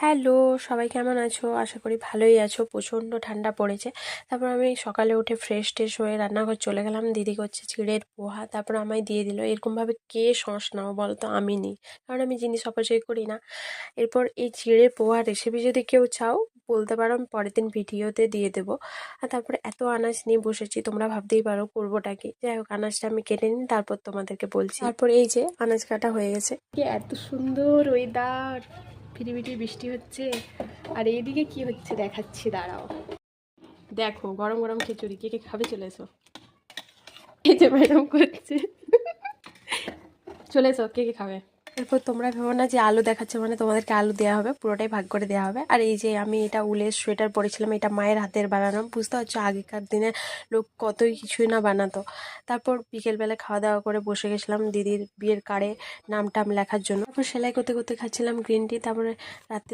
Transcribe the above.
Hello, সবাই কেমন আছো? আশা করি ভালোই আছো। প্রচণ্ড ঠান্ডা পড়েছে। তারপর আমি সকালে উঠে ফ্রেশ ট্রেশ হয়ে রান্নাঘর চলে গেলাম। দিদি করছে চিড়ের পোহা, তারপর আমায় দিয়ে দিল। এরকমভাবে কে সস নাও বলো তো? আমি নিই, কারণ আমি জিনিস অপচয় করি না। এরপর এই চিড়ের পোহা রেসিপি যদি কেউ চাও বলতে পারো, আমি পরের দিন ভিডিওতে দিয়ে দেবো। আর তারপরে এত আনাজ নিয়ে বসেছি, তোমরা ভাবতেই পারো করবোটা কি। যাই হোক, আনাজটা আমি কেটে নিই, তারপর তোমাদেরকে বলছি। তারপর এই যে আনাজ কাটা হয়ে গেছে। এত সুন্দর ওয়েদার, ফিরিবিটি বৃষ্টি হচ্ছে। আর এইদিকে কি হচ্ছে দেখাচ্ছি, দাঁড়াও। দেখো গরম গরম খিচুড়ি, কে কে খাবে চলে এসো। এই যে ম্যাডাম করছে, চলে এসো কে কে খাবে। এরপর তোমরা ভেবো না যে আলু দেখাচ্ছে মানে তোমাদেরকে আলু দেওয়া হবে, পুরোটাই ভাগ করে দেওয়া হবে। আর এই যে আমি এটা উলের সোয়েটার পরেছিলাম, এটা মায়ের হাতের বানানো। বুঝতে পারছো আগেকার দিনে লোক কতই কিছুই না বানাতো। তারপর বিকেলবেলা খাওয়া দাওয়া করে বসে গেছিলাম দিদির বিয়ের কার্ডে নাম টাম লেখার জন্য। তারপর সেলাই করতে করতে খাচ্ছিলাম গ্রিন টি। তারপরে রাতে